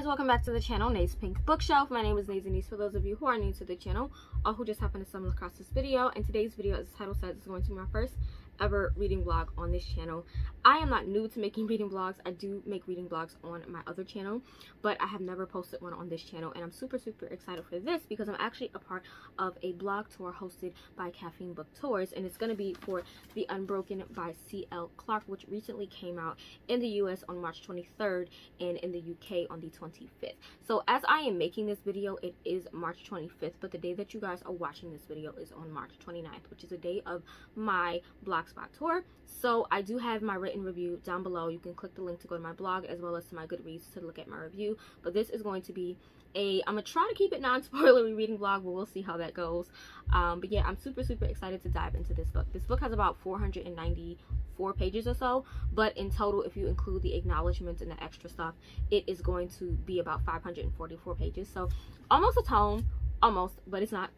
welcome back to the channel, Nae's Pink Bookshelf. My name is Nae Denise for those of you who are new to the channel or who just happened to stumble across this video. And today's video, as the title says, is going to be my first ever reading vlog on this channel. I am not new to making reading vlogs. I do make reading vlogs on my other channel, but I have never posted one on this channel, and I'm super excited for this because I'm actually a part of a blog tour hosted by Caffeine Book Tours, and it's going to be for the Unbroken by C.L. Clarke, which recently came out in the US on March 23rd and in the UK on the 25th. So as I am making this video, it is March 25th, but the day that you guys are watching this video is on March 29th, which is the day of my Blogspot tour. So I do have my written review down below. You can click the link to go to my blog as well as to my Goodreads to look at my review. But this is going to be I'm gonna try to keep it non-spoilery reading vlog, but we'll see how that goes. But yeah, I'm super excited to dive into this book. This book has about 494 pages or so, but in total, if you include the acknowledgments and the extra stuff, it is going to be about 544 pages. So almost a tome. Almost, but it's not.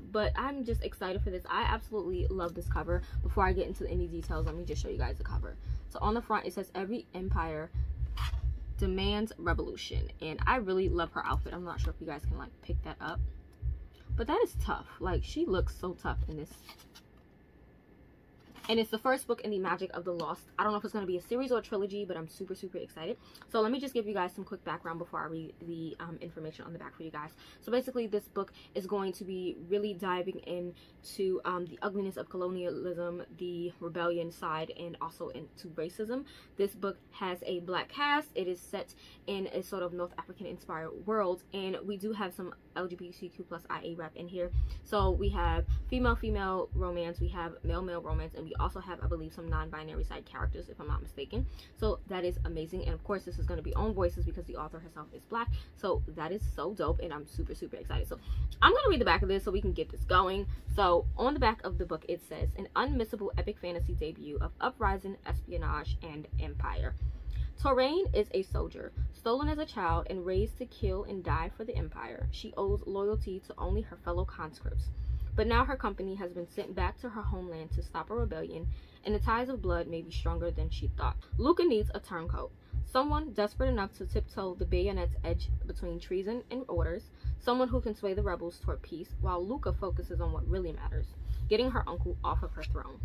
But I'm just excited for this. I absolutely love this cover. Before I get into any details, let me just show you guys the cover. So on the front, it says every empire demands revolution, and I really love her outfit. I'm not sure if you guys can like pick that up, but that is tough. Like, she looks so tough in this. And it's the first book in the Magic of the Lost. I don't know if it's going to be a series or a trilogy, but I'm super excited. So let me just give you guys some quick background before I read the information on the back for you guys. So basically, this book is going to be really diving into the ugliness of colonialism, the rebellion side, and also into racism. This book has a black cast. It is set in a sort of North African inspired world, and we do have some LGBTQ+IA rep in here. So we have female romance, we have male romance, and we also have, I believe, some non-binary side characters, if I'm not mistaken. So that is amazing. And of course, this is going to be own voices because the author herself is black. So that is so dope, and I'm super excited. So I'm going to read the back of this so we can get this going. So on the back of the book, it says, an unmissable epic fantasy debut of uprising, espionage, and empire. Toraine is a soldier, stolen as a child and raised to kill and die for the empire. She owes loyalty to only her fellow conscripts. But now her company has been sent back to her homeland to stop a rebellion, and the ties of blood may be stronger than she thought. Luca needs a turncoat, someone desperate enough to tiptoe the bayonet's edge between treason and orders, someone who can sway the rebels toward peace, while Luca focuses on what really matters, getting her uncle off of her throne.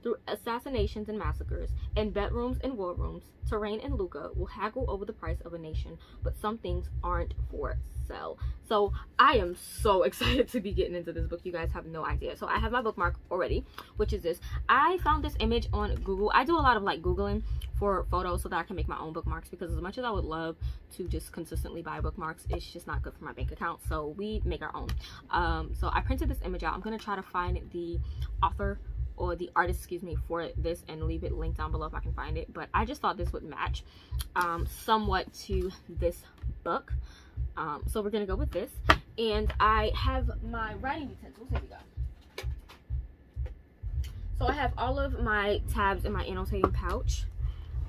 Through assassinations and massacres, and bedrooms and war rooms, Toraine and Luca will haggle over the price of a nation, but some things aren't for sale. So I am so excited to be getting into this book. You guys have no idea. So I have my bookmark already, which is this. I found this image on Google. I do a lot of like Googling for photos so that I can make my own bookmarks, because as much as I would love to just consistently buy bookmarks, it's just not good for my bank account. So we make our own. So I printed this image out. I'm going to try to find the author or the artist, excuse me, for this and leave it linked down below if I can find it. But I just thought this would match somewhat to this book. So we're gonna go with this, and I have my writing utensils. Here we go. So I have all of my tabs in my annotating pouch.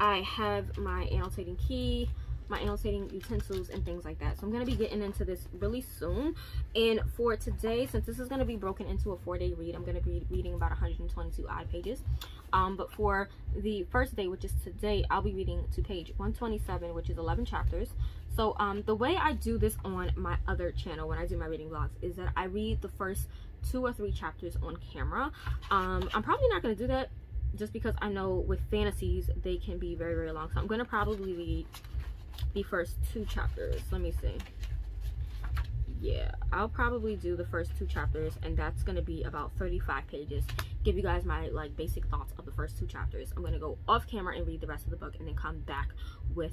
I have my annotating key, my annotating utensils, and things like that. So I'm going to be getting into this really soon. And for today, since this is going to be broken into a 4-day read, I'm going to be reading about 122 odd pages. But for the first day, which is today, I'll be reading to page 127, which is 11 chapters. So the way I do this on my other channel when I do my reading vlogs is that I read the first 2 or 3 chapters on camera. I'm probably not going to do that just because I know with fantasies they can be very long. So I'm going to probably read the first 2 chapters. Let me see. Yeah, I'll probably do the first 2 chapters, and that's going to be about 35 pages. Give you guys my like basic thoughts of the first 2 chapters. I'm going to go off camera and read the rest of the book, and then come back with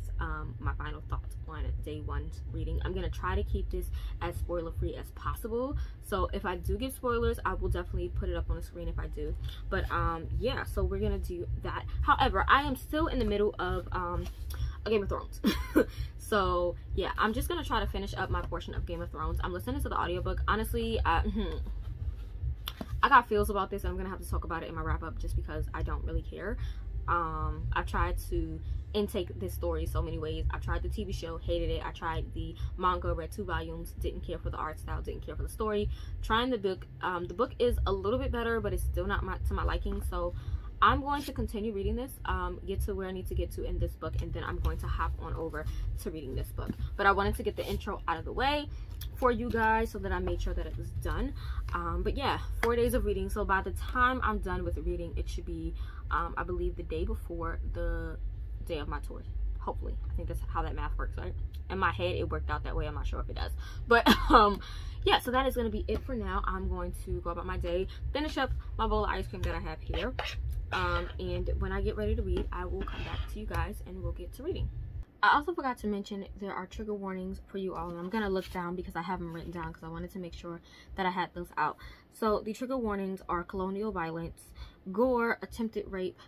my final thoughts on day 1's reading. I'm going to try to keep this as spoiler free as possible. So if I do give spoilers, I will definitely put it up on the screen if I do. But yeah, so we're going to do that. However, I am still in the middle of Game of Thrones. So yeah, I'm just gonna try to finish up my portion of Game of Thrones. I'm listening to the audiobook. Honestly, I got feels about this. I'm gonna have to talk about it in my wrap up just because I don't really care. I've tried to intake this story so many ways. I tried the TV show, hated it. I tried the manga, read 2 volumes, didn't care for the art style, didn't care for the story. Trying the book is a little bit better, but it's still not to my liking. So I'm going to continue reading this, get to where I need to get to in this book, and then I'm going to hop on over to reading this book. But I wanted to get the intro out of the way for you guys so that I made sure that it was done. But yeah, 4 days of reading. So by the time I'm done with reading, it should be, I believe, the day before the day of my tour. Hopefully. I think that's how that math works, right? In my head, it worked out that way. I'm not sure if it does. But yeah, so that is going to be it for now. I'm going to go about my day, finish up my bowl of ice cream that I have here. And when I get ready to read, I will come back to you guys and we'll get to reading. I also forgot to mention there are trigger warnings for you all, and I'm going to look down because I have them written down because I wanted to make sure that I had those out. So the trigger warnings are colonial violence, gore, attempted rape,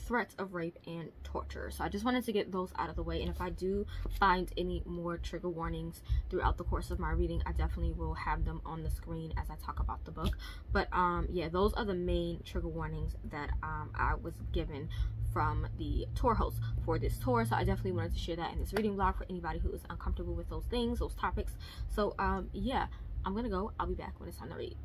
threats of rape, and torture. So I just wanted to get those out of the way, and if I do find any more trigger warnings throughout the course of my reading, I definitely will have them on the screen as I talk about the book. But yeah, those are the main trigger warnings that I was given from the tour host for this tour. So I definitely wanted to share that in this reading vlog for anybody who is uncomfortable with those things, those topics. So yeah, I'm gonna go. I'll be back when it's time to read.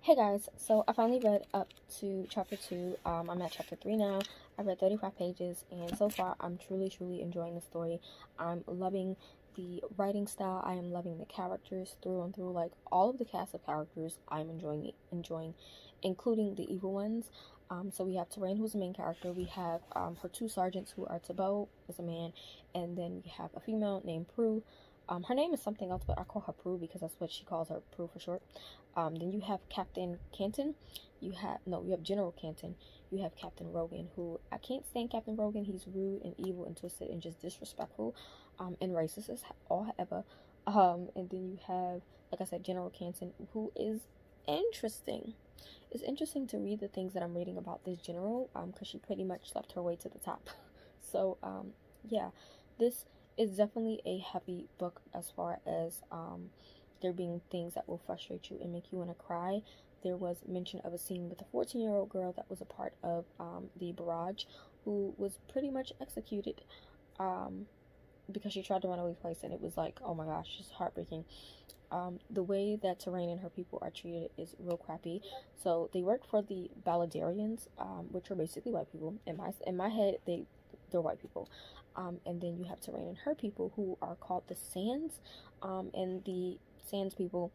Hey guys, so I finally read up to chapter 2. I'm at chapter 3 now. I read 35 pages, and so far I'm truly enjoying the story. I'm loving the writing style. I am loving the characters through and through. Like, all of the cast of characters I'm enjoying, including the evil ones. So we have Terrain, who's the main character. We have her 2 sergeants, who are Tabo, is a man, and then we have a female named Prue. Her name is something else, but I call her Prue because that's what she calls her, Prue for short. Then you have Captain Canton. You have General Canton. You have Captain Rogan, who I can't stand Captain Rogan. He's rude and evil and twisted and just disrespectful, and racist as all ever. And then you have, like I said, General Canton, who is interesting. It's interesting to read the things that I'm reading about this general, because she pretty much slept her way to the top. So, yeah, this is definitely a heavy book as far as there being things that will frustrate you and make you want to cry. There was mention of a scene with a 14-year-old girl that was a part of the barrage, who was pretty much executed because she tried to run away twice, and it was like, oh my gosh, just heartbreaking. The way that Terrain and her people are treated is real crappy. So they work for the Baladarians, which are basically white people. In my head, they're white people. And then you have Terrain and her people, who are called the Sands, and the Sands people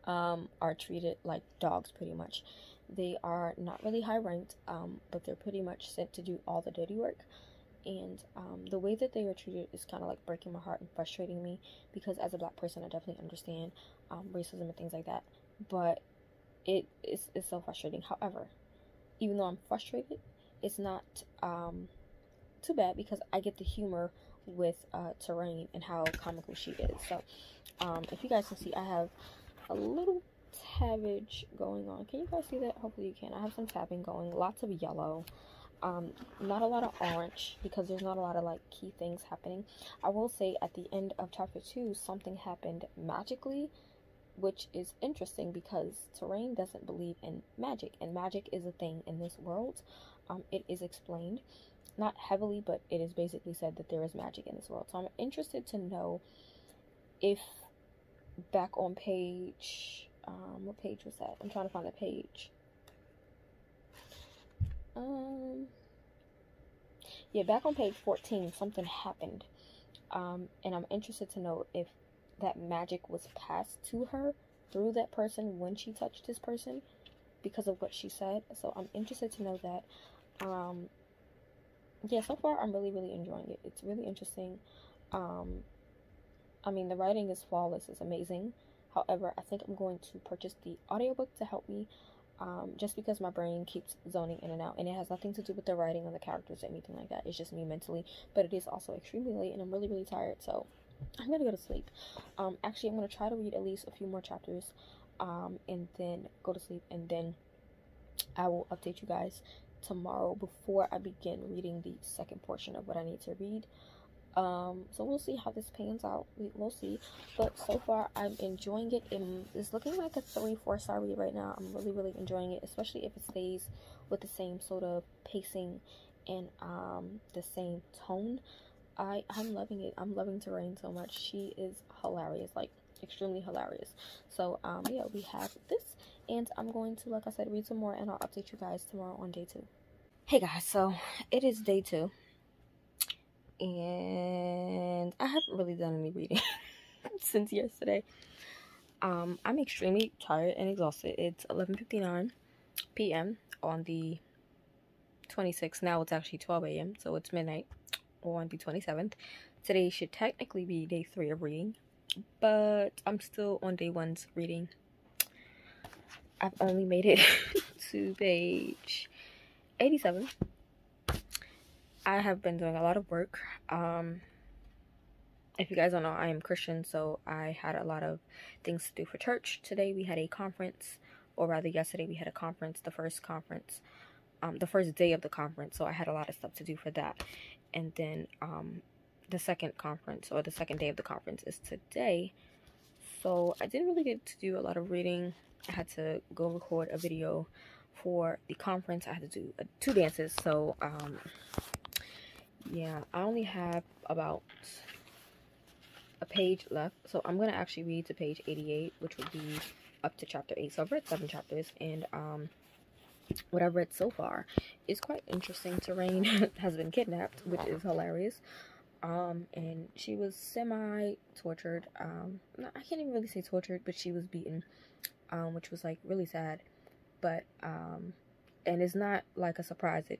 are treated like dogs pretty much. They are not really high ranked, but they're pretty much sent to do all the dirty work. And the way that they are treated is kind of like breaking my heart and frustrating me, because as a black person, I definitely understand racism and things like that, but it's so frustrating. However, even though I'm frustrated, it's not too bad, because I get the humor with Terrain and how comical she is. So if you guys can see, I have a little tabbage going on. Can you guys see that? Hopefully you can. I have some tapping going, lots of yellow, not a lot of orange, because there's not a lot of like key things happening. I will say at the end of chapter 2, something happened magically, which is interesting because Terrain doesn't believe in magic, and magic is a thing in this world. It is explained, not heavily, but it is basically said that there is magic in this world. So I'm interested to know if back on page, what page was that? I'm trying to find the page. Yeah, back on page 14, something happened. And I'm interested to know if that magic was passed to her through that person when she touched this person because of what she said. So I'm interested to know that. Yeah, so far I'm really, really enjoying it. It's really interesting. I mean, the writing is flawless. It's amazing. However, I think I'm going to purchase the audiobook to help me, just because my brain keeps zoning in and out, and it has nothing to do with the writing or the characters or anything like that. It's just me mentally, but it is also extremely late and I'm really, really tired, so I'm gonna go to sleep. Actually, I'm gonna try to read at least a few more chapters, and then go to sleep, and then I will update you guys tomorrow before I begin reading the second portion of what I need to read. So we'll see how this pans out. We'll see, but so far I'm enjoying it. It's looking like a 3-4 star read right now. I'm really, really enjoying it, especially if it stays with the same sort of pacing and the same tone. I'm loving it. I'm loving Terrain so much. She is hilarious, like extremely hilarious. So yeah, we have this, and I'm going to, like I said, read some more, and I'll update you guys tomorrow on day 2. Hey guys, so it is day 2. And I haven't really done any reading since yesterday. I'm extremely tired and exhausted. It's 11:59 p.m. on the 26th. Now it's actually 12 a.m. so it's midnight on the 27th. Today should technically be day 3 of reading, but I'm still on day 1's reading. I've only made it to page 87. I have been doing a lot of work. If you guys don't know, I am Christian, so I had a lot of things to do for church. Today we had a conference, or rather yesterday we had a conference, the first day of the conference, so I had a lot of stuff to do for that. And then the second conference, or the second day of the conference, is today, so I didn't really get to do a lot of reading. I had to go record a video for the conference. I had to do 2 dances, so yeah, I only have about a page left, so I'm gonna actually read to page 88, which would be up to chapter 8. So I've read 7 chapters, and what I've read so far is quite interesting. Terrain has been kidnapped, which is hilarious, and she was semi-tortured. I can't even really say tortured, but she was beaten, which was like really sad. But and it's not like a surprise that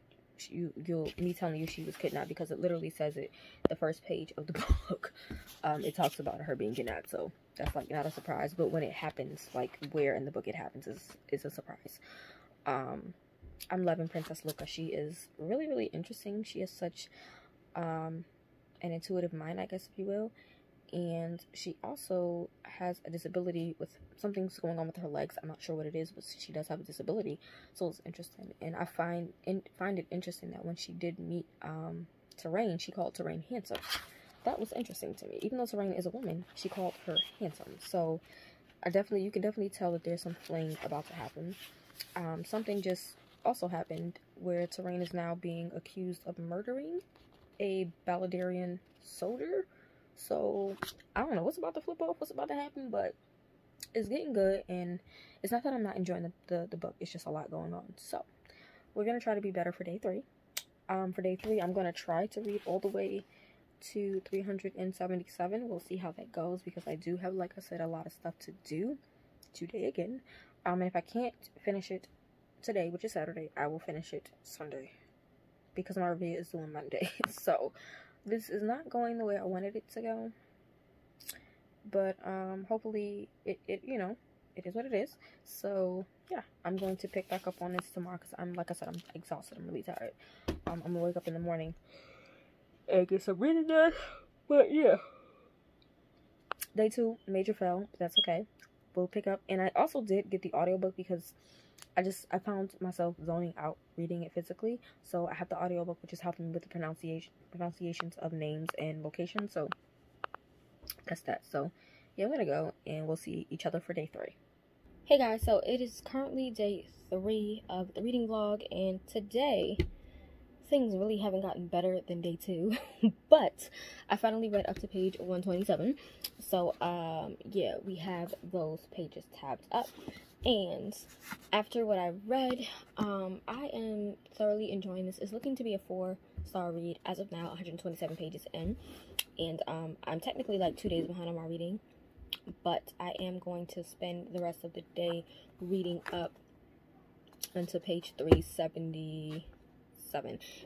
me telling you she was kidnapped, because it literally says it the first page of the book. It talks about her being kidnapped, so that's like not a surprise. But when it happens, like where in the book it happens, is a surprise. I'm loving Princess Luca. She is really, really interesting. She has such an intuitive mind, I guess, if you will. And she also has a disability with something's going on with her legs. I'm not sure what it is, but she does have a disability, so it's interesting. And I find it interesting that when she did meet Terrain, she called Terrain handsome. That was interesting to me. Even though Terrain is a woman, she called her handsome. So you can definitely tell that there's some fling about to happen. Something just also happened where Terrain is now being accused of murdering a Baladarian soldier. So I don't know what's about to flip off, what's about to happen, but it's getting good. And it's not that I'm not enjoying the book, it's just a lot going on. So we're gonna try to be better for day 3. For day 3, I'm gonna try to read all the way to 377. We'll see how that goes, because I do have, like I said, a lot of stuff to do today again. And if I can't finish it today, which is Saturday, I will finish it Sunday, because my review is due on Monday. So this is not going the way I wanted it to go, but hopefully it you know, it is what it is. So yeah, I'm going to pick back up on this tomorrow, because like I said, I'm exhausted. I'm really tired. I'm gonna wake up in the morning and get some reading done. But yeah, day 2, major fail, but that's okay. We'll pick up. And I also did get the audiobook, because I found myself zoning out reading it physically. So I have the audiobook, which is helping me with the pronunciations of names and locations. So that's that. So yeah, I'm gonna go, and we'll see each other for day 3. Hey guys, so it is currently day 3 of the reading vlog, and today things really haven't gotten better than day 2. But I finally read up to page 127. So yeah, we have those pages tabbed up. And after what I read, I am thoroughly enjoying this. It's looking to be a 4-star read as of now, 127 pages in. And I'm technically like 2 days behind on my reading, but I am going to spend the rest of the day reading up until page 377.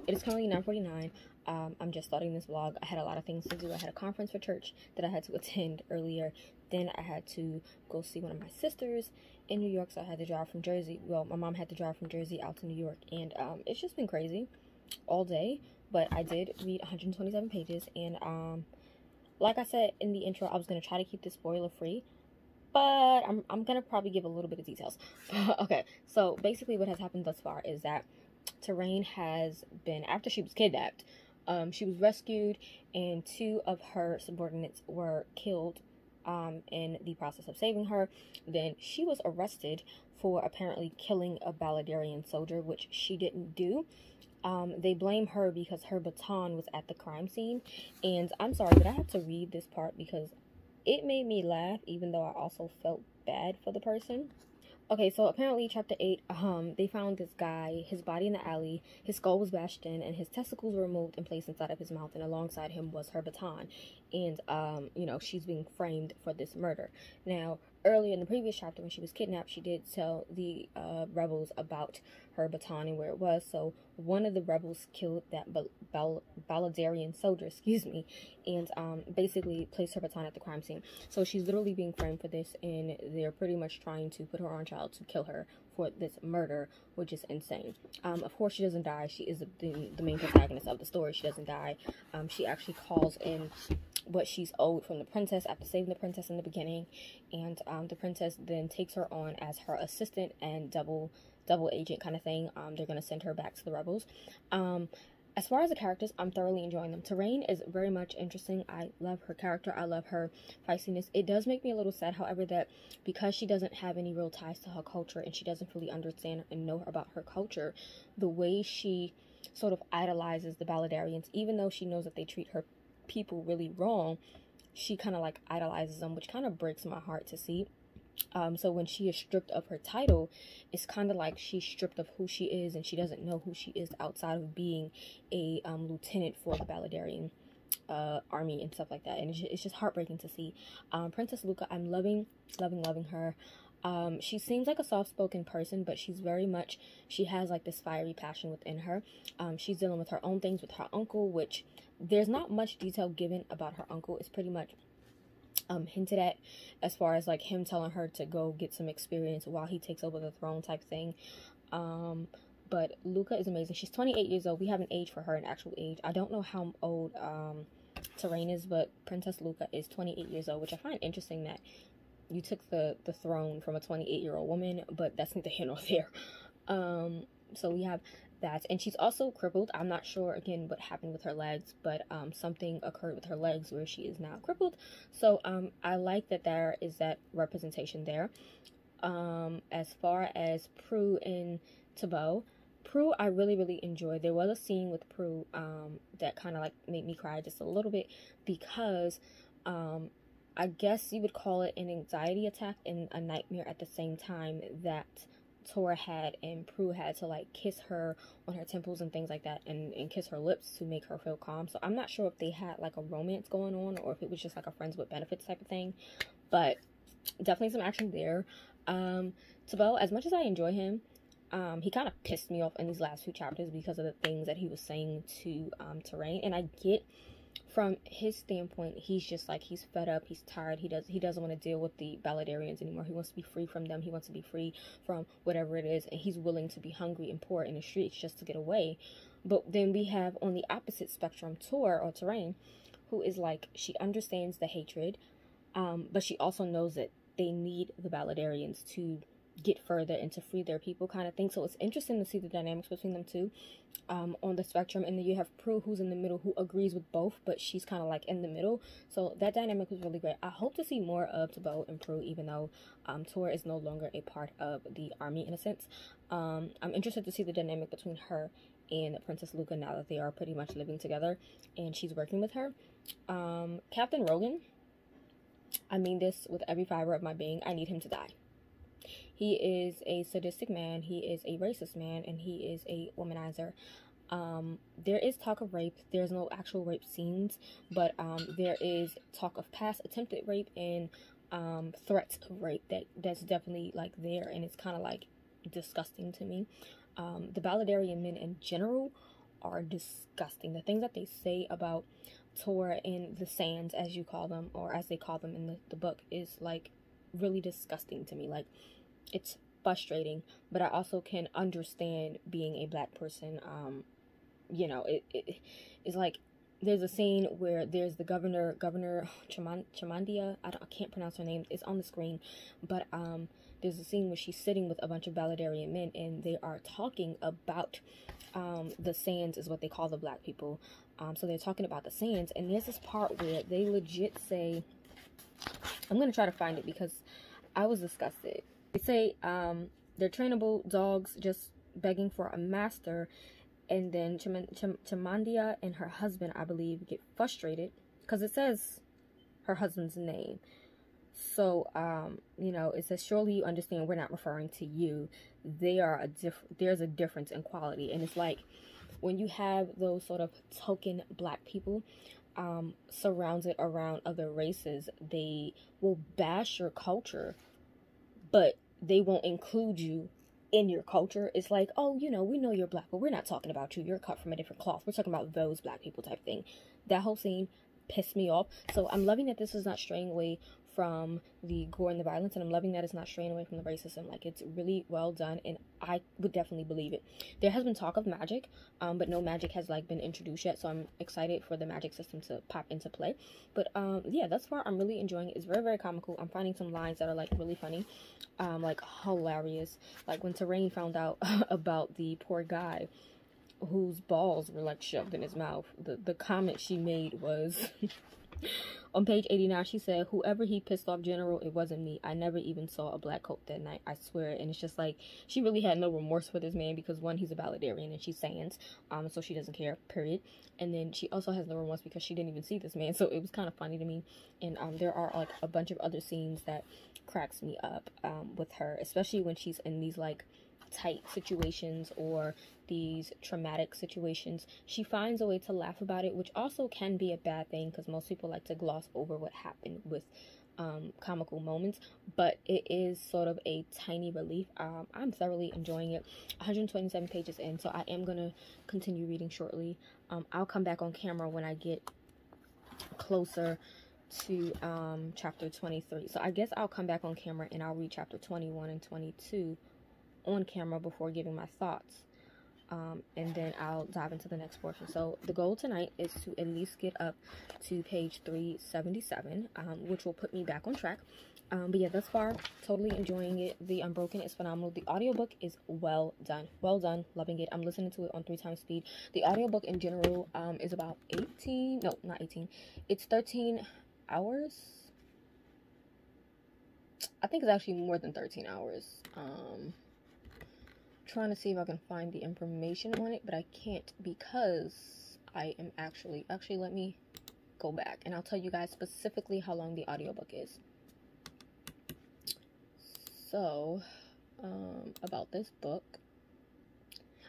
It is currently 9:49. I'm just starting this vlog. I had a lot of things to do. I had a conference for church that I had to attend earlier. Then I had to go see one of my sisters in New York, so I had to drive from Jersey. Well, my mom had to drive from Jersey out to New York, and it's just been crazy all day. But I did read 127 pages, and like I said in the intro, I was going to try to keep this spoiler free, but I'm going to probably give a little bit of details. Okay, so basically what has happened thus far is that Terrain has been, after she was kidnapped, she was rescued, and 2 of her subordinates were killed in the process of saving her. Then she was arrested for apparently killing a Baladarian soldier, which she didn't do. They blame her because her baton was at the crime scene. And I'm sorry, but I have to read this part because it made me laugh, even though I also felt bad for the person. Okay, so apparently chapter 8, they found this guy, his body in the alley, his skull was bashed in, and his testicles were removed and placed inside of his mouth, and alongside him was her baton. And, you know, she's being framed for this murder. Now, earlier in the previous chapter, when she was kidnapped, she did tell the rebels about her baton and where it was. So one of the rebels killed that Baladarian soldier, and basically placed her baton at the crime scene. So she's literally being framed for this, and they're pretty much trying to put her on trial to kill her for this murder, which is insane. Of course, she doesn't die. She is the main protagonist of the story. She doesn't die. She actually calls in what she's owed from the princess after saving the princess in the beginning, and the princess then takes her on as her assistant and double agent kind of thing. They're gonna send her back to the rebels. As far as the characters, I'm thoroughly enjoying them. Terrain is very much interesting. I love her character. I love her feistiness. It does make me a little sad, however, that because she doesn't have any real ties to her culture and she doesn't fully understand and know about her culture, the way she sort of idolizes the Baladarians, even though she knows that they treat her people really wrong, she kind of like idolizes them, which kind of breaks my heart to see. So when she is stripped of her title, it's kind of like she's stripped of who she is, and she doesn't know who she is outside of being a lieutenant for the Baladarian army and stuff like that. And it's just heartbreaking to see. Princess Luca, I'm loving her. She seems like a soft-spoken person, but she's very much, she has like this fiery passion within her. She's dealing with her own things with her uncle, which there's not much detail given about her uncle. It's pretty much hinted at as far as like him telling her to go get some experience while he takes over the throne type thing. But Luca is amazing. She's 28 years old. We have an age for her, an actual age. I don't know how old Terrain is, but Princess Luca is 28 years old, which I find interesting that you took the throne from a 28-year-old woman, but that's neither here nor there. So we have that, and she's also crippled. I'm not sure again what happened with her legs, but something occurred with her legs where she is now crippled. So I like that there is that representation there. As far as Prue and Thibaut, Prue I really enjoyed. There was a scene with Prue that kind of like made me cry just a little bit, because I guess you would call it an anxiety attack and a nightmare at the same time that Tora had, and Prue had to like kiss her on her temples and things like that, and kiss her lips to make her feel calm. So I'm not sure if they had like a romance going on or if it was just like a friends with benefits type of thing, but definitely some action there. Thibaut, as much as I enjoy him, he kind of pissed me off in these last few chapters because of the things that he was saying to Terrain, and I get from his standpoint, he's just like, he's fed up, he's tired, he doesn't want to deal with the Baladarians anymore. He wants to be free from them, he wants to be free from whatever it is, and he's willing to be hungry and poor in the streets just to get away. But then we have on the opposite spectrum Terrain, who is like, she understands the hatred, but she also knows that they need the Baladarians to get further and to free their people kind of thing. So it's interesting to see the dynamics between them two on the spectrum. And then you have Prue, who's in the middle, who agrees with both, but she's kind of like in the middle. So that dynamic was really great. I hope to see more of Thibaut and Prue, even though Tor is no longer a part of the army in a sense. I'm interested to see the dynamic between her and Princess Luca now that they are pretty much living together and she's working with her. Captain Rogan, I mean this with every fiber of my being, I need him to die. He is a sadistic man, he is a racist man, and he is a womanizer. There is talk of rape. There's no actual rape scenes, but there is talk of past attempted rape and threats of rape that's definitely like there, and it's kind of like disgusting to me. The Baladarian men in general are disgusting. The things that they say about Tor and the Sands, as you call them, or as they call them in the book, is like really disgusting to me. Like, it's frustrating, but I also can understand being a black person. You know, it's like there's a scene where there's the governor Chamandia. I can't pronounce her name. It's on the screen, but there's a scene where she's sitting with a bunch of Baladarian men, and they are talking about the Sands, is what they call the black people. So they're talking about the Sands, and there's this part where they legit say, I'm gonna try to find it because I was disgusted. They say they're trainable dogs just begging for a master, and then Chamandia and her husband, I believe, get frustrated because it says her husband's name. So, you know, it says, surely you understand we're not referring to you. There's a difference in quality. And it's like, when you have those sort of token black people surrounded around other races, they will bash your culture, but they won't include you in your culture. It's like, oh, you know, we know you're black, but we're not talking about you. You're cut from a different cloth. We're talking about those black people type thing. That whole scene pissed me off. So I'm loving that this is not straying away from the gore and the violence, and I'm loving that it's not straying away from the racism. Like, it's really well done, and I would definitely believe it. There has been talk of magic, but no magic has like been introduced yet, so I'm excited for the magic system to pop into play. But yeah, thus far I'm really enjoying it. It's very, very comical. I'm finding some lines that are like really funny, like hilarious, like when Terrain found out about the poor guy whose balls were like shoved in his mouth. The comment she made was on page 89, she said, whoever he pissed off, General, it wasn't me. I never even saw a black coat that night, I swear. And it's just like, she really had no remorse for this man because, one, he's a Baladarian and she's Sans, so she doesn't care, period. And then she also has no remorse because she didn't even see this man, so it was kind of funny to me. And there are like a bunch of other scenes that cracks me up with her, especially when she's in these like tight situations or these traumatic situations. She finds a way to laugh about it, which also can be a bad thing because most people like to gloss over what happened with comical moments, but it is sort of a tiny relief. I'm thoroughly enjoying it. 127 pages in, so I am gonna continue reading shortly. I'll come back on camera when I get closer to chapter 23. So I guess I'll come back on camera and I'll read chapter 21 and 22 on camera before giving my thoughts, and then I'll dive into the next portion. So the goal tonight is to at least get up to page 377, which will put me back on track. But yeah, thus far, totally enjoying it. The Unbroken is phenomenal. The audiobook is well done, loving it. I'm listening to it on 3 times speed. The audiobook in general is about 18, no, not 18, it's 13 hours. I think it's actually more than 13 hours. Trying to see if I can find the information on it, but I can't because I am actually let me go back and I'll tell you guys specifically how long the audiobook is. So about this book,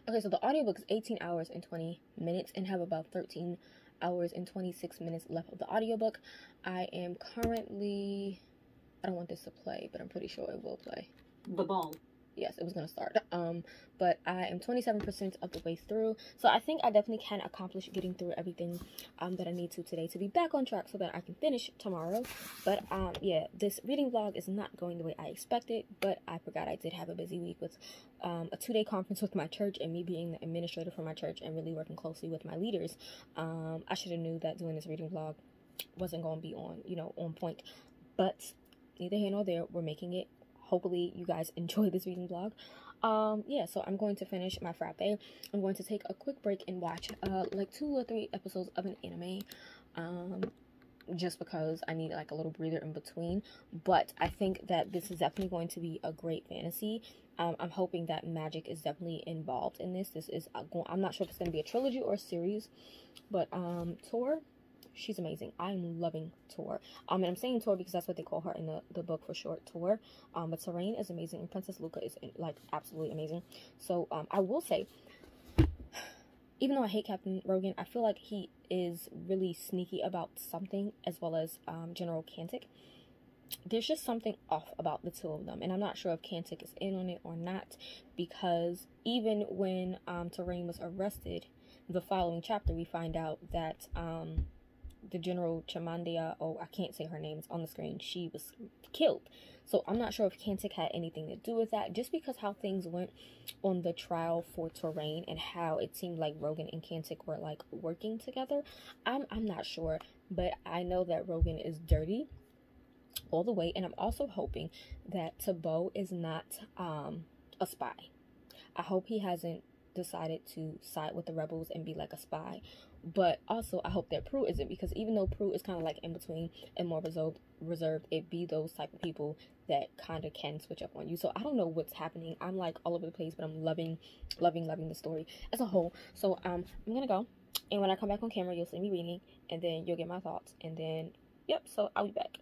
okay, so the audiobook is 18 hours and 20 minutes and have about 13 hours and 26 minutes left of the audiobook. I am currently, I don't want this to play, but I'm pretty sure it will play. The ball. Yes, it was going to start. But I am 27% of the way through. So I think I definitely can accomplish getting through everything that I need to today to be back on track so that I can finish tomorrow. But yeah, this reading vlog is not going the way I expected. But I forgot I did have a busy week with a 2-day conference with my church and me being the administrator for my church and really working closely with my leaders. I should have knew that doing this reading vlog wasn't going to be on point. But neither here nor there, we're making it. Hopefully you guys enjoy this reading vlog. Yeah, so I'm going to finish my frappe. I'm going to take a quick break and watch like 2 or 3 episodes of an anime, just because I need like a little breather in between. But I think that this is definitely going to be a great fantasy. I'm hoping that magic is definitely involved in this. This is I'm not sure if it's going to be a trilogy or a series, but Tor, She's amazing. I'm loving Tor. And I'm saying Tor because that's what they call her in the book for short, Tor. But Terrain is amazing, and Princess Luca is like absolutely amazing. So I will say, even though I hate Captain Rogan, I feel like he is really sneaky about something, as well as General Kantic. There's just something off about the two of them, and I'm not sure if Kantic is in on it or not, because even when Terrain was arrested, the following chapter we find out that the General Chamandia, oh, I can't say her name, it's on the screen, she was killed. So I'm not sure if Kantic had anything to do with that, just because how things went on the trial for Terrain and how it seemed like Rogan and Kantic were like working together. I'm not sure, but I know that Rogan is dirty all the way, and I'm also hoping that Tabo is not a spy. I hope he hasn't decided to side with the rebels and be like a spy, but also I hope that Prue isn't, because even though Prue is kind of like in between and more reserved, it be those type of people that kind of can switch up on you. So I don't know what's happening. I'm like all over the place, but I'm loving the story as a whole. So I'm gonna go, and when I come back on camera, you'll see me reading, and then you'll get my thoughts, and then yep, so I'll be back.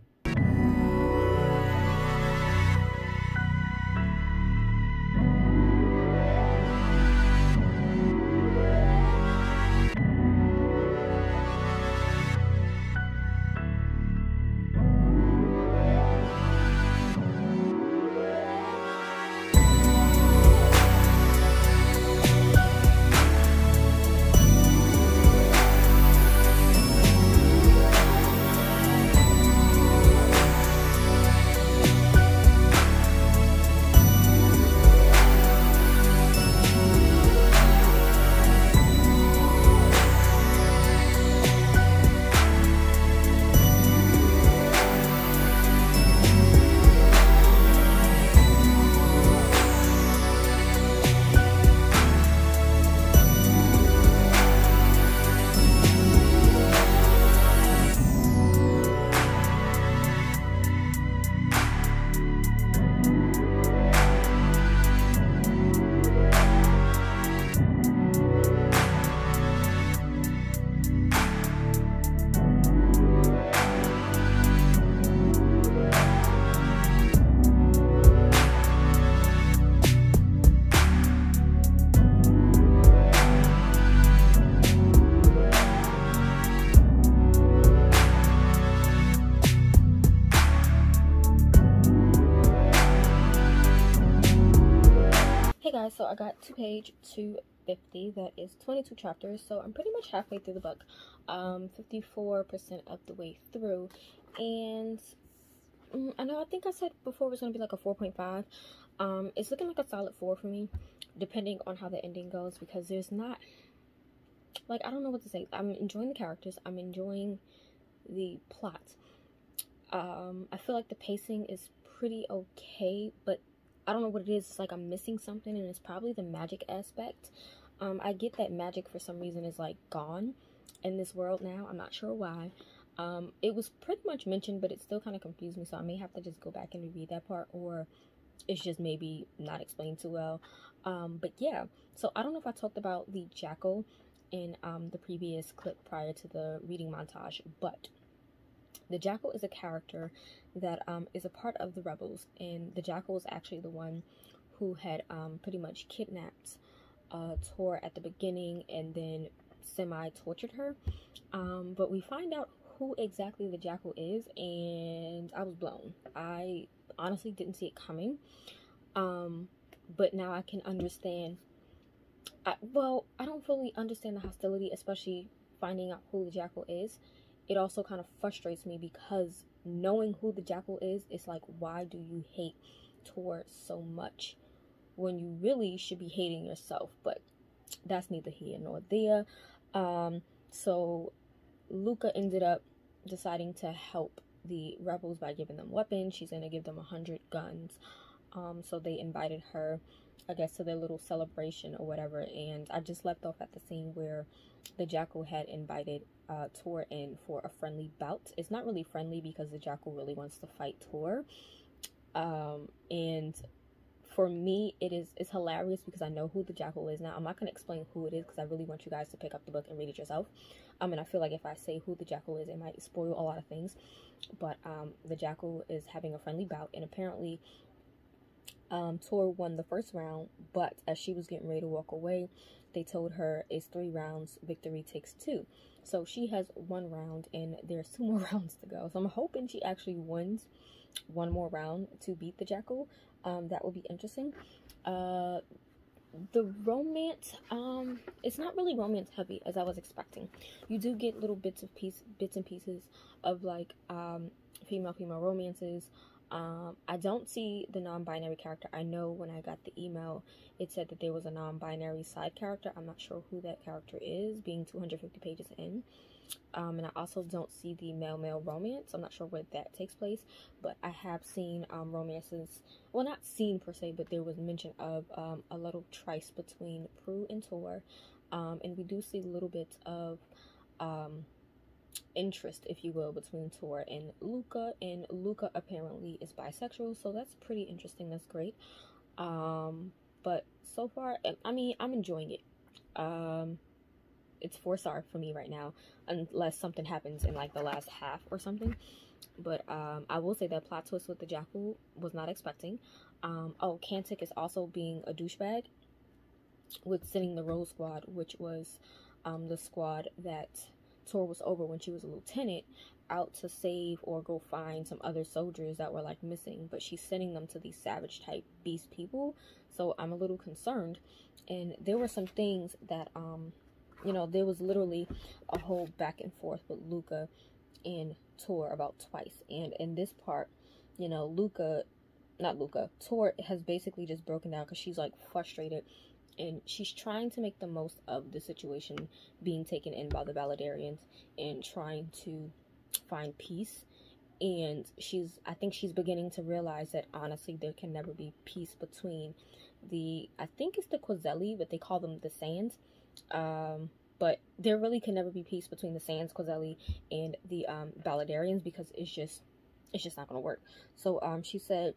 So I got to page 250. That is 22 chapters, so I'm pretty much halfway through the book, 54% of the way through, and I know I think I said before it was going to be like a 4.5. It's looking like a solid 4 for me, depending on how the ending goes, because there's not, like, I don't know what to say. I'm enjoying the characters, I'm enjoying the plot. I feel like the pacing is pretty okay, but I don't know what it is. It's like I'm missing something, and it's probably the magic aspect. I get that magic for some reason is like gone in this world now. I'm not sure why. It was pretty much mentioned, but it still kind of confused me, so I may have to just go back and reread that part, or it's just maybe not explained too well. But yeah, so I don't know if I talked about the jackal in the previous clip prior to the reading montage, but the jackal is a character that is a part of the rebels, and the jackal is actually the one who had pretty much kidnapped Tor at the beginning and then semi-tortured her. But we find out who exactly the jackal is, and I was blown. I honestly didn't see it coming, but now I can understand. Well, I don't fully understand the hostility, especially finding out who the jackal is. It also kind of frustrates me because knowing who the jackal is, it's like, why do you hate Tor so much when you really should be hating yourself? But that's neither here nor there. So Luca ended up deciding to help the rebels by giving them weapons. She's going to give them 100 guns. So they invited her, I guess, to their little celebration or whatever. And I just left off at the scene where the jackal had invited Tor in for a friendly bout. It's not really friendly because the jackal really wants to fight Tor. And for me, it's hilarious because I know who the jackal is now. I'm not going to explain who it is because I really want you guys to pick up the book and read it yourself. And I feel like if I say who the jackal is, it might spoil a lot of things. But the jackal is having a friendly bout, and apparently Tor won the first round, but as she was getting ready to walk away, they told her it's 3 rounds, victory takes 2. So she has 1 round, and there's 2 more rounds to go. So I'm hoping she actually wins 1 more round to beat the jackal. That would be interesting. The romance, it's not really romance heavy as I was expecting. You do get little bits and pieces of like female romances. I don't see the non-binary character. I know when I got the email, it said that there was a non-binary side character. I'm not sure who that character is, being 250 pages in. And I also don't see the male romance. I'm not sure where that takes place, but I have seen romances, well, not seen per se, but there was mention of a little tryst between Prue and Tor, and we do see little bits of interest, if you will, between Tor and Luca apparently is bisexual, so that's pretty interesting. That's great. But so far, I mean, I'm enjoying it. It's 4-star for me right now, unless something happens in like the last half or something. But I will say that plot twist with the jackal was not expecting. Oh, Kantik is also being a douchebag with sending the Rose Squad, which was the squad that Tor was over when she was a lieutenant, out to save or go find some other soldiers that were like missing, but she's sending them to these savage type beast people. So I'm a little concerned. And there were some things that you know, there was literally a whole back and forth with Luca and Tor about twice. And in this part, you know, Tor has basically just broken down because she's like frustrated. And she's trying to make the most of the situation being taken in by the Baladarians and trying to find peace. And I think she's beginning to realize that honestly there can never be peace between I think it's the Quazelli, but they call them the Sands. But there really can never be peace between the Sands Quazelli and the Baladarians, because it's just not gonna work. So she said,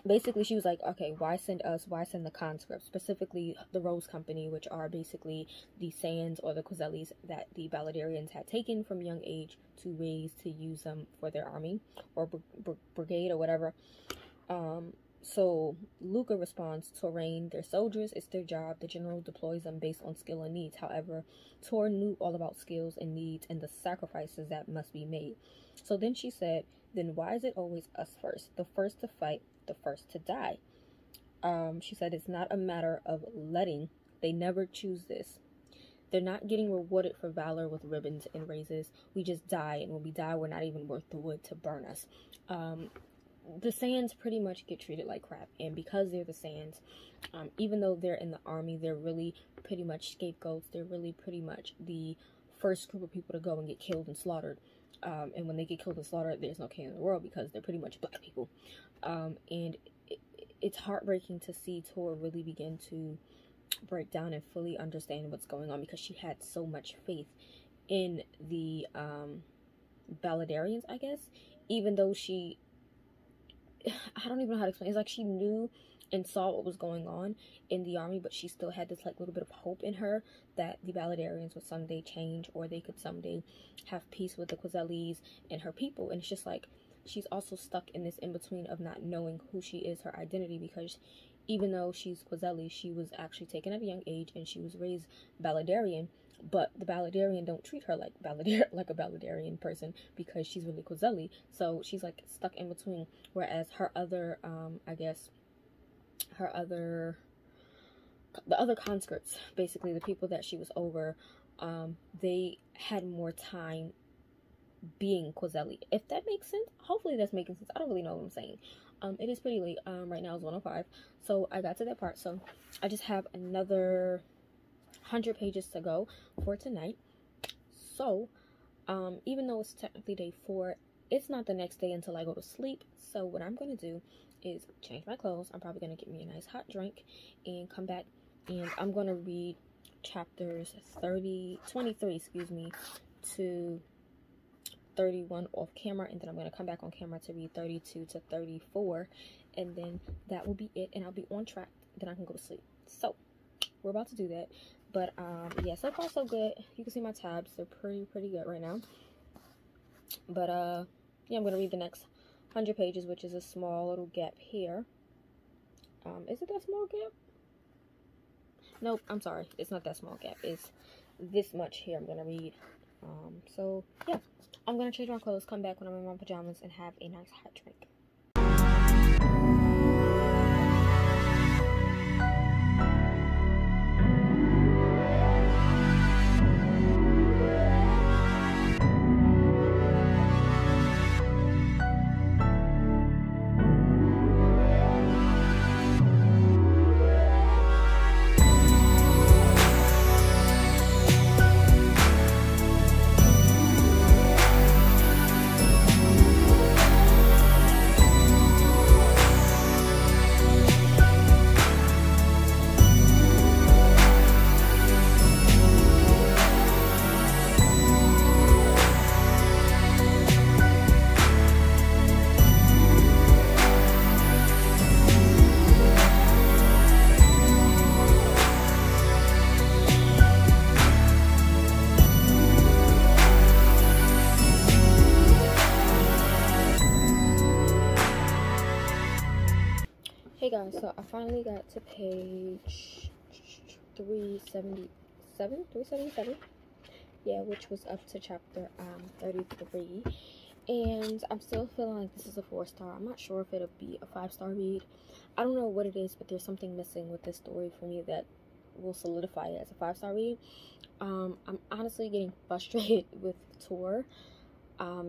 basically she was like, okay, why send us, why send the conscripts, specifically the Rose Company, which are basically the Sands or the Quazellis that the Baladarians had taken from young age to raise to use them for their army or brigade or whatever. So Luca responds, Torain, they're soldiers, it's their job. The general deploys them based on skill and needs. However, Tor knew all about skills and needs and the sacrifices that must be made. So then she said, then why is it always us first? The first to fight, the first to die. She said it's not a matter of letting. They never choose this. They're not getting rewarded for valor with ribbons and raises. We just die, and when we die, we're not even worth the wood to burn us. The Sands pretty much get treated like crap, and because they're the Sands, even though they're in the army, they're really pretty much scapegoats. They're really pretty much the first group of people to go and get killed and slaughtered. And when they get killed and slaughtered, there's no king in the world because they're pretty much black people. And it's heartbreaking to see Tor really begin to break down and fully understand what's going on, because she had so much faith in the Baladarians, I guess, even though I don't even know how to explain. It's like she knew and saw what was going on in the army, but she still had this like little bit of hope in her that the Baladarians would someday change, or they could someday have peace with the Quazellis and her people. And it's just like she's also stuck in this in-between of not knowing who she is, her identity, because even though she's Quazelli, she was actually taken at a young age and she was raised Baladarian. But the Baladarian don't treat her like a Baladarian person, because she's really Quazelli. So she's like stuck in between. Whereas her other, the other conscripts, basically the people that she was over, they had more time being Quazelli. If that makes sense. Hopefully that's making sense. I don't really know what I'm saying. It is pretty late. Right now it's 1:05. So I got to that part. So I just have another 100 pages to go for tonight. So even though it's technically day 4, it's not the next day until I go to sleep. So what I'm going to do is change my clothes. I'm probably going to get me a nice hot drink and come back, and I'm going to read chapters 23 to 31 off camera, and then I'm going to come back on camera to read 32 to 34, and then that will be it, and I'll be on track. Then I can go to sleep. So we're about to do that. But yeah, so far so good. You can see my tabs, they're pretty good right now. But yeah, I'm going to read the next 100 pages, which is a small little gap here. Is it that small gap? Nope, I'm sorry, it's not that small gap. It's this much here I'm gonna read. So yeah, I'm gonna change my clothes, come back when I'm in my pajamas, and have a nice hot drink. Hey guys, so I finally got to page 377, yeah, which was up to chapter 33, and I'm still feeling like this is a 4-star. I'm not sure if it'll be a 5-star read. I don't know what it is, but there's something missing with this story for me that will solidify it as a 5-star read. I'm honestly getting frustrated with Tor.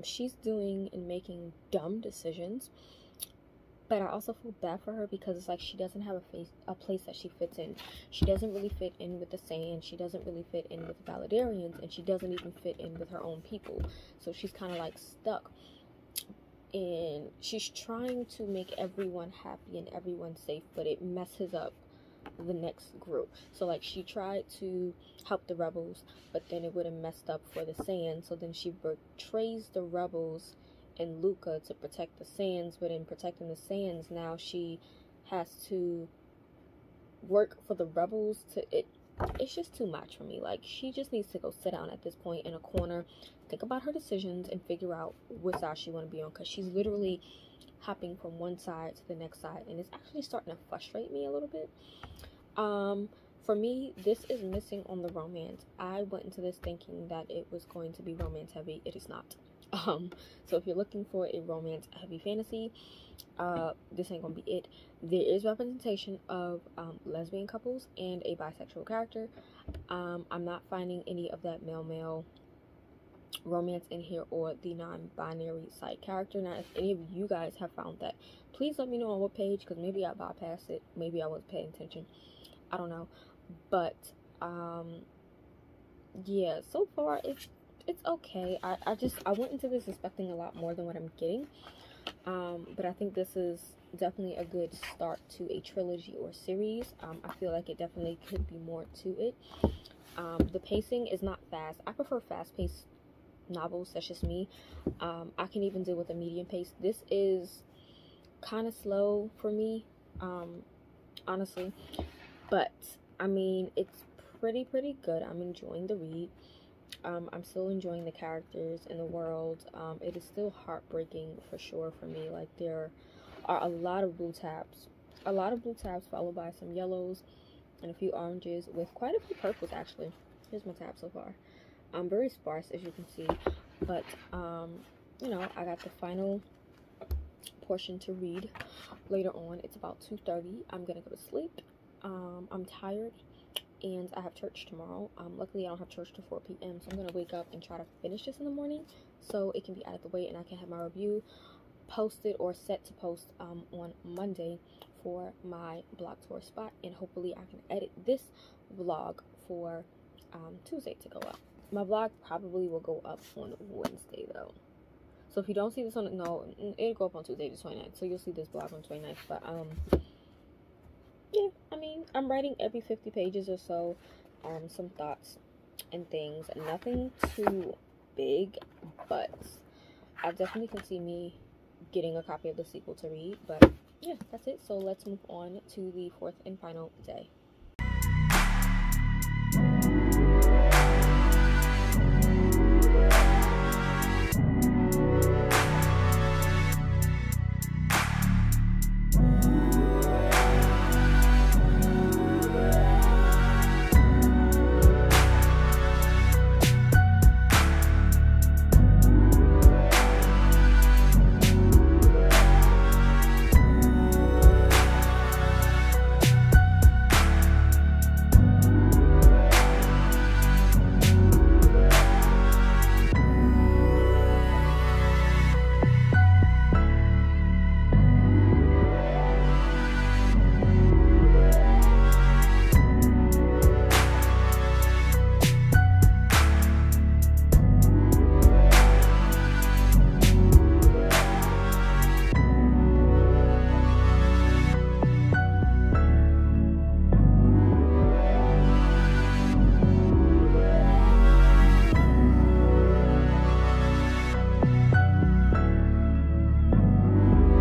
She's doing and making dumb decisions. But I also feel bad for her because it's like she doesn't have a place that she fits in. She doesn't really fit in with the Sand. She doesn't really fit in with the Validarians, and she doesn't even fit in with her own people. So she's kind of like stuck. And she's trying to make everyone happy and everyone safe, but it messes up the next group. So like she tried to help the rebels, but then it would have messed up for the Sand. So then she betrays the rebels and Luca to protect the Sands, but in protecting the Sands, now she has to work for the rebels. It's just too much for me. Like, she just needs to go sit down at this point in a corner, think about her decisions, and figure out what side she want to be on, because she's literally hopping from one side to the next side, and it's actually starting to frustrate me a little bit. For me, this is missing on the romance. I went into this thinking that it was going to be romance heavy. It is not. So if you're looking for a romance heavy fantasy, this ain't gonna be it. There is representation of lesbian couples and a bisexual character. I'm not finding any of that male romance in here, or the non-binary side character. Now, if any of you guys have found that, please let me know on what page, because maybe I bypassed it, maybe I wasn't paying attention, I don't know. But yeah, so far it's okay. I went into this expecting a lot more than what I'm getting, but I think this is definitely a good start to a trilogy or series. I feel like it definitely could be more to it. The pacing is not fast. I prefer fast-paced novels. That's just me. I can even deal with a medium pace. This is kind of slow for me, honestly, but I mean, it's pretty good. I'm enjoying the read. I'm still enjoying the characters and the world. It is still heartbreaking for sure for me. Like, there are a lot of blue tabs, followed by some yellows and a few oranges, with quite a few purples actually. Here's my tab so far. Very sparse, as you can see, but you know, I got the final portion to read later on. It's about 2:30. I'm gonna go to sleep. I'm tired, and I have church tomorrow. Luckily I don't have church till 4 p.m. so I'm gonna wake up and try to finish this in the morning, so it can be out of the way and I can have my review posted or set to post on Monday for my blog tour spot, and hopefully I can edit this vlog for Tuesday to go up. My vlog probably will go up on Wednesday though, so if you don't see this on, no, it'll go up on Tuesday the 29th, so you'll see this vlog on 29th. But yeah, I mean, I'm writing every 50 pages or so, some thoughts and things. Nothing too big, but I definitely can see me getting a copy of the sequel to read. But yeah, that's it. So let's move on to the fourth and final day.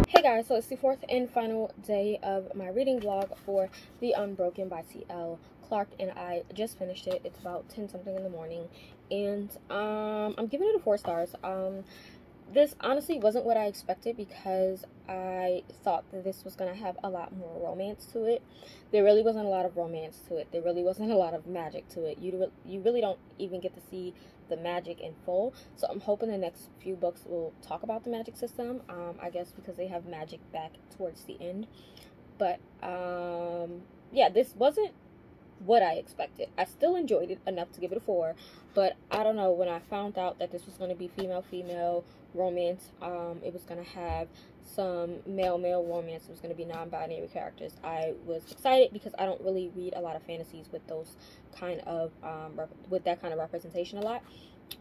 Hey guys, so it's the fourth and final day of my reading vlog for the Unbroken by T.L. Clark, and I just finished it. It's about 10 something in the morning, and I'm giving it a 4 stars. This honestly wasn't what I expected, because I thought that this was going to have a lot more romance to it. There really wasn't a lot of romance to it. There really wasn't a lot of magic to it. You really don't even get to see the magic in full. So I'm hoping the next few books will talk about the magic system. I guess because they have magic back towards the end. But yeah, this wasn't what I expected. I still enjoyed it enough to give it a 4, but I don't know, when I found out that this was going to be female romance, it was going to have some male romance, it was going to be non-binary characters, I was excited, because I don't really read a lot of fantasies with those kind of with that kind of representation a lot,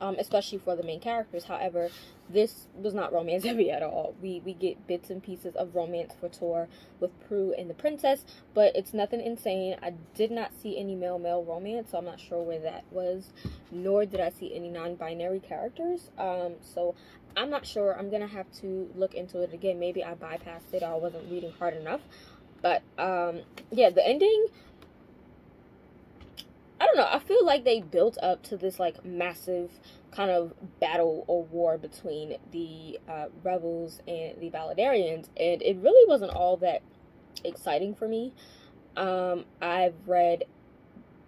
especially for the main characters. However, this was not romance heavy at all. We get bits and pieces of romance for Tor with Prue and the princess, but it's nothing insane. I did not see any male romance, so I'm not sure where that was, nor did I see any non-binary characters. So I'm not sure. I'm gonna have to look into it again. Maybe I bypassed it, or I wasn't reading hard enough. But yeah, the ending, I don't know, I feel like they built up to this like massive kind of battle or war between the rebels and the Baladarians, and it really wasn't all that exciting for me. I've read,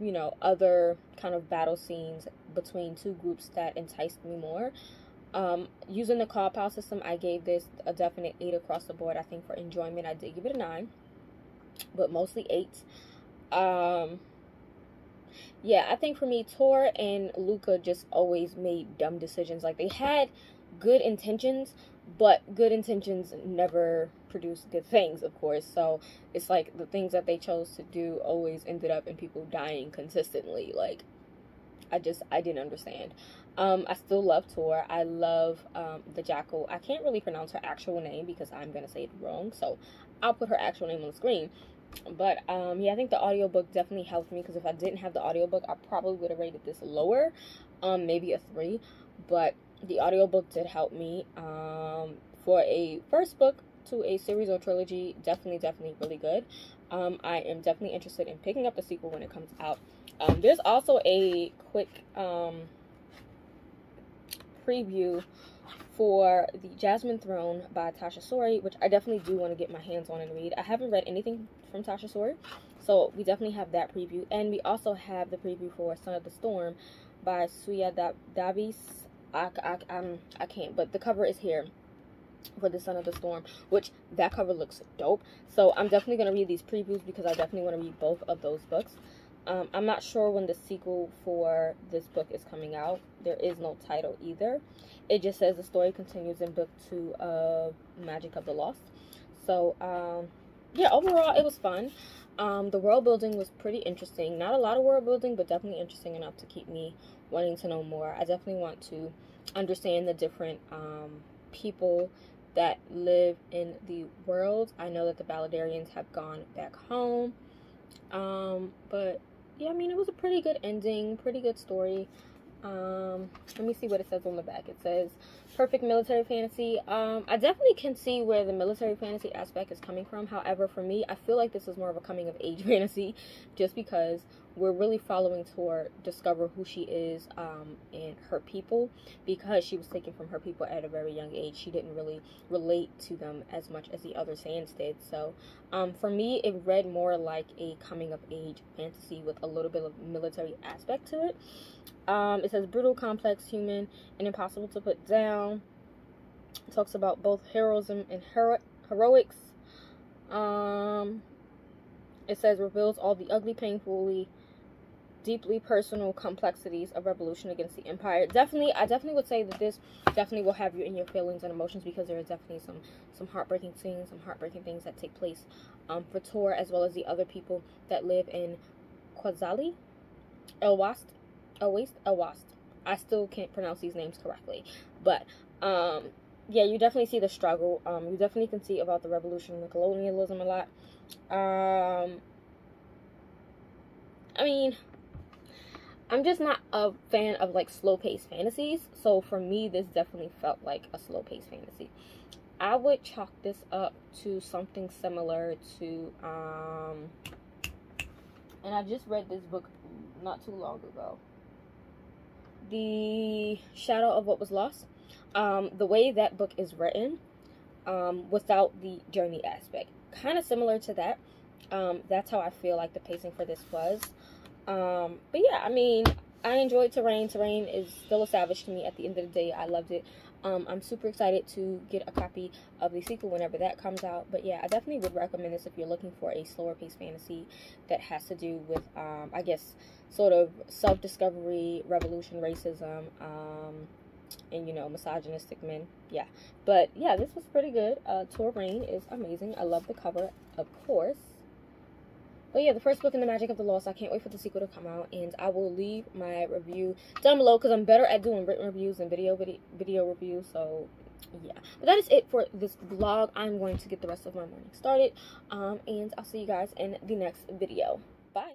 you know, other kind of battle scenes between two groups that enticed me more. Using the call pile system, I gave this a definite 8 across the board. I think for enjoyment, I did give it a 9, but mostly 8. Yeah, I think for me, Tor and Luca just always made dumb decisions. Like, they had good intentions, but good intentions never produce good things, of course. So it's like the things that they chose to do always ended up in people dying consistently. Like, I didn't understand. I still love Tor. I love the Jackal. I can't really pronounce her actual name because I'm gonna say it wrong, so I'll put her actual name on the screen. But yeah, I think the audiobook definitely helped me, because if I didn't have the audiobook, I probably would have rated this lower, maybe a 3. But the audiobook did help me. For a first book to a series or trilogy, definitely really good. I am definitely interested in picking up the sequel when it comes out. There's also a quick preview for the Jasmine Throne by Tasha Sori, which I definitely do want to get my hands on and read. I haven't read anything from Tasha Sori, so we definitely have that preview. And we also have the preview for Son of the Storm by Suya Davis. I can't, but the cover is here for the Son of the Storm, which that cover looks dope. So I'm definitely going to read these previews, because I definitely want to read both of those books. I'm not sure when the sequel for this book is coming out. There is no title either. It just says the story continues in book 2 of Magic of the Lost. So, yeah, overall, it was fun. The world building was pretty interesting. Not a lot of world building, but definitely interesting enough to keep me wanting to know more. I definitely want to understand the different people that live in the world. I know that the Baladarians have gone back home. But yeah, I mean, it was a pretty good ending, pretty good story. Let me see what it says on the back. It says, perfect military fantasy. I definitely can see where the military fantasy aspect is coming from. However, for me, I feel like this is more of a coming of age fantasy, just because we're really following Tor discover who she is and her people, because she was taken from her people at a very young age. She didn't really relate to them as much as the other Saiyans did. So for me, it read more like a coming of age fantasy with a little bit of military aspect to it. It says brutal, complex, human, and impossible to put down. It talks about both heroism and heroics. It says reveals all the ugly, painfully, deeply personal complexities of revolution against the empire. I definitely would say that this definitely will have you in your feelings and emotions, because there are definitely some heartbreaking scenes, some heartbreaking things that take place for Tor, as well as the other people that live in Kwazali, Elwast. I still can't pronounce these names correctly, but yeah, you definitely see the struggle. You definitely can see about the revolution and the colonialism a lot. I mean, I'm just not a fan of like slow-paced fantasies, so for me this definitely felt like a slow-paced fantasy. I would chalk this up to something similar to and I just read this book not too long ago, The Shadow of What Was Lost. The way that book is written, without the journey aspect, kind of similar to that. That's how I feel like the pacing for this was. But yeah, I mean, I enjoyed Terrain. Terrain is still a savage to me at the end of the day. I loved it. I'm super excited to get a copy of the sequel whenever that comes out. But yeah, I definitely would recommend this if you're looking for a slower paced fantasy that has to do with, I guess, sort of self-discovery, revolution, racism, and, you know, misogynistic men. Yeah, but yeah, this was pretty good. Terrain is amazing. I love the cover, of course. But yeah, the first book in the Magic of the Lost. I can't wait for the sequel to come out, and I will leave my review down below, because I'm better at doing written reviews than video reviews. So yeah, but that is it for this vlog. I'm going to get the rest of my morning started, and I'll see you guys in the next video. Bye.